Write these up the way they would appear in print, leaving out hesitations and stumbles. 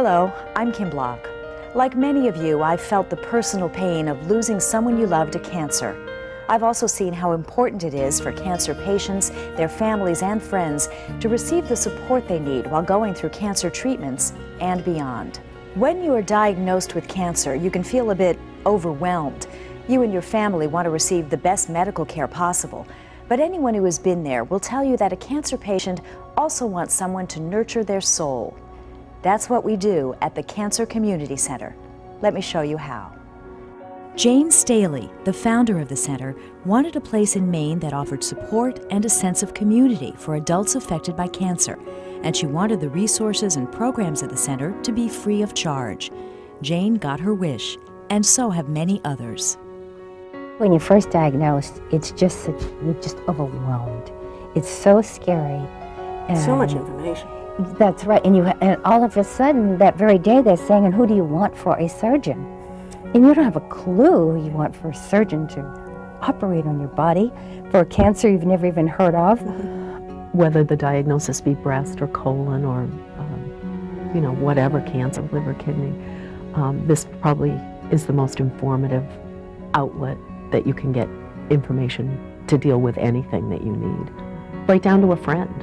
Hello, I'm Kim Block. Like many of you, I've felt the personal pain of losing someone you love to cancer. I've also seen how important it is for cancer patients, their families, and friends to receive the support they need while going through cancer treatments and beyond. When you are diagnosed with cancer, you can feel a bit overwhelmed. You and your family want to receive the best medical care possible. But anyone who has been there will tell you that a cancer patient also wants someone to nurture their soul. That's what we do at the Cancer Community Center. Let me show you how. Jane Staley, the founder of the center, wanted a place in Maine that offered support and a sense of community for adults affected by cancer, and she wanted the resources and programs at the center to be free of charge. Jane got her wish, and so have many others. When you're first diagnosed, it's just you're just overwhelmed. It's so scary. So much information. That's right, and all of a sudden, that very day, they're saying, "And who do you want for a surgeon?" And you don't have a clue who you want for a surgeon to operate on your body for a cancer you've never even heard of. Whether the diagnosis be breast or colon or, whatever cancer, liver, kidney, this probably is the most informative outlet that you can get information to deal with anything that you need, right down to a friend.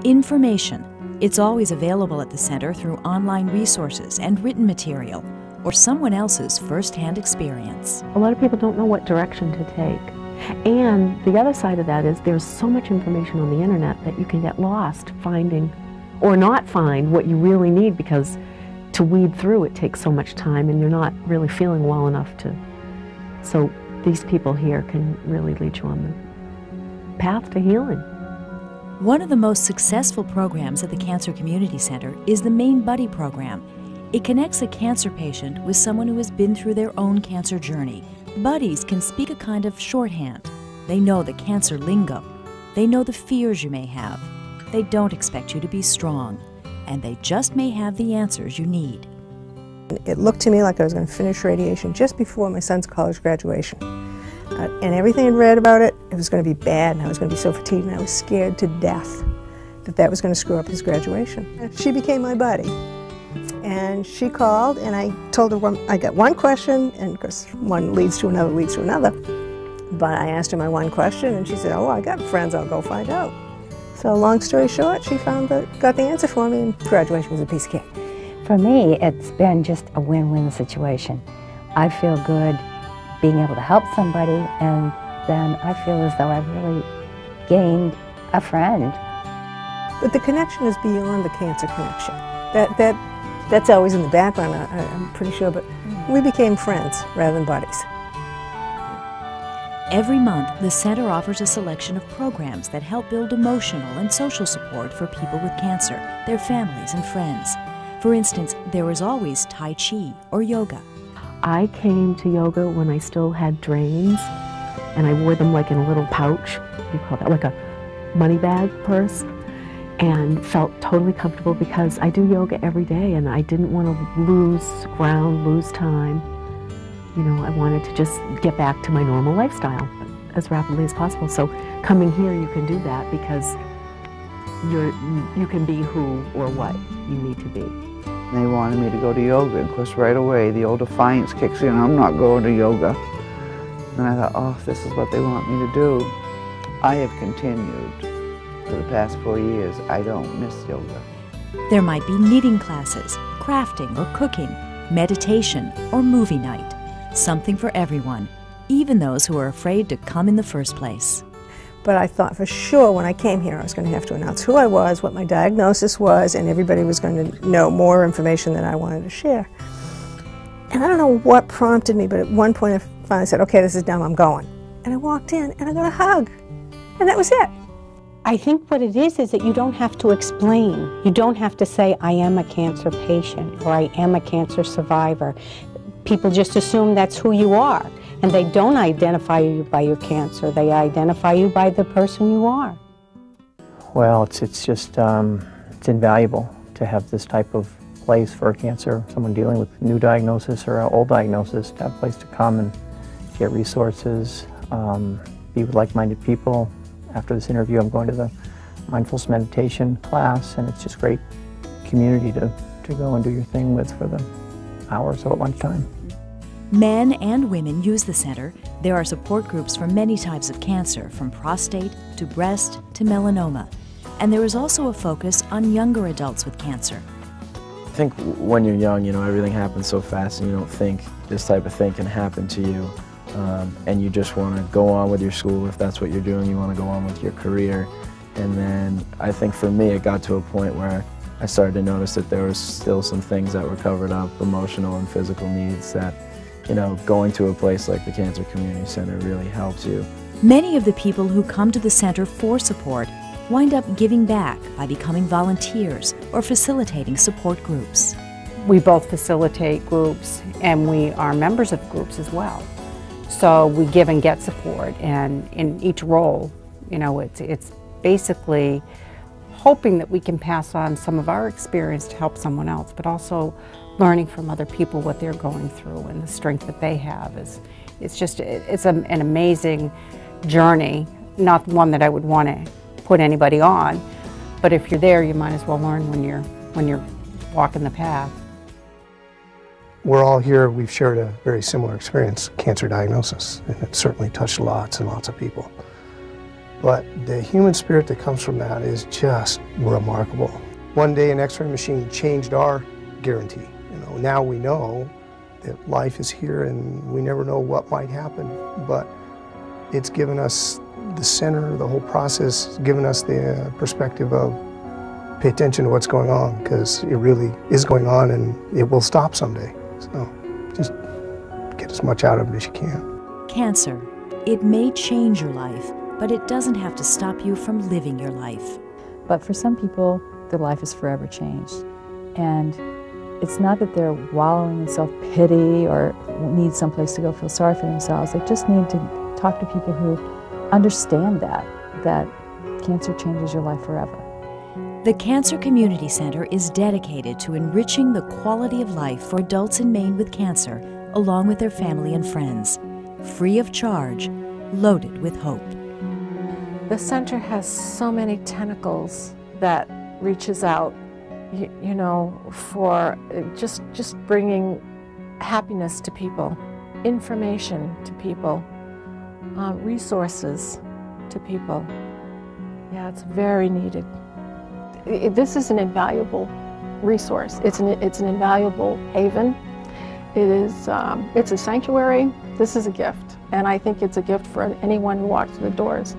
Information. It's always available at the center through online resources and written material, or someone else's first-hand experience. A lot of people don't know what direction to take. And the other side of that is there's so much information on the internet that you can get lost finding or not find what you really need, because to weed through it takes so much time and you're not really feeling well enough to. So these people here can really lead you on the path to healing. One of the most successful programs at the Cancer Community Center is the Maine Buddy Program. It connects a cancer patient with someone who has been through their own cancer journey. Buddies can speak a kind of shorthand. They know the cancer lingo. They know the fears you may have. They don't expect you to be strong, and they just may have the answers you need. It looked to me like I was going to finish radiation just before my son's college graduation. And everything I'd read about it, it was going to be bad, and I was going to be so fatigued, and I was scared to death that was going to screw up his graduation. She became my buddy. And she called, and I told her I got one question, and of course one leads to another. But I asked her my one question, and she said, "Oh, I got friends, I'll go find out." So long story short, she got the answer for me, and graduation was a piece of cake. For me, it's been just a win-win situation. I feel good being able to help somebody, and then I feel as though I've really gained a friend. But the connection is beyond the cancer connection. That's always in the background, I'm pretty sure, but we became friends rather than buddies. Every month, the center offers a selection of programs that help build emotional and social support for people with cancer, their families and friends. For instance, there is always Tai Chi or yoga. I came to yoga when I still had drains, and I wore them like in a little pouch, what do you call that, like a money bag purse, and felt totally comfortable because I do yoga every day and I didn't want to lose ground, lose time. I wanted to just get back to my normal lifestyle as rapidly as possible. So coming here, you can do that because you can be who or what you need to be. They wanted me to go to yoga, and of course right away the old defiance kicks in. I'm not going to yoga. And I thought, oh, if this is what they want me to do. I have continued for the past 4 years. I don't miss yoga. There might be knitting classes, crafting or cooking, meditation or movie night. Something for everyone, even those who are afraid to come in the first place. But I thought for sure when I came here I was going to have to announce who I was, what my diagnosis was, and everybody was going to know more information than I wanted to share. And I don't know what prompted me, but at one point I finally said, "Okay, this is dumb, I'm going." And I walked in and I got a hug. And that was it. I think what it is that you don't have to explain. You don't have to say, "I am a cancer patient," or "I am a cancer survivor." People just assume that's who you are. And they don't identify you by your cancer. They identify you by the person you are. Well, it's just, it's invaluable to have this type of place for cancer, someone dealing with new diagnosis or an old diagnosis, to have a place to come and get resources, be with like-minded people. After this interview, I'm going to the mindfulness meditation class, and it's just great community to to go and do your thing with for the hour or so at lunchtime. Men and women use the center. There are support groups for many types of cancer, from prostate to breast to melanoma. And there is also a focus on younger adults with cancer. I think when you're young, everything happens so fast and you don't think this type of thing can happen to you. And you just want to go on with your school if that's what you're doing. You want to go on with your career. And then I think for me it got to a point where I started to notice that there was still some things that were covered up, emotional and physical needs that, going to a place like the Cancer Community Center really helps you. Many of the people who come to the center for support wind up giving back by becoming volunteers or facilitating support groups. We both facilitate groups and we are members of groups as well. So we give and get support, and in each role, it's basically hoping that we can pass on some of our experience to help someone else, but also learning from other people what they're going through and the strength that they have. It's an amazing journey, not one that I would want to put anybody on, but if you're there, you might as well learn when you're walking the path. We're all here, we've shared a very similar experience, cancer diagnosis, and it certainly touched lots and lots of people. But the human spirit that comes from that is just remarkable. One day an X-ray machine changed our guarantee. Now we know that life is here and we never know what might happen, but it's given us the center, the whole process, given us the perspective of pay attention to what's going on, because it really is going on and it will stop someday. So just get as much out of it as you can. Cancer, it may change your life, but it doesn't have to stop you from living your life. But for some people, their life is forever changed. And it's not that they're wallowing in self-pity or need someplace to go feel sorry for themselves. They just need to talk to people who understand that cancer changes your life forever. The Cancer Community Center is dedicated to enriching the quality of life for adults in Maine with cancer, along with their family and friends. Free of charge, loaded with hope. The center has so many tentacles that reaches out, for just bringing happiness to people, information to people, resources to people. Yeah, it's very needed. This is an invaluable resource. It's an invaluable haven. It's a sanctuary. This is a gift, and I think it's a gift for anyone who walks through the doors.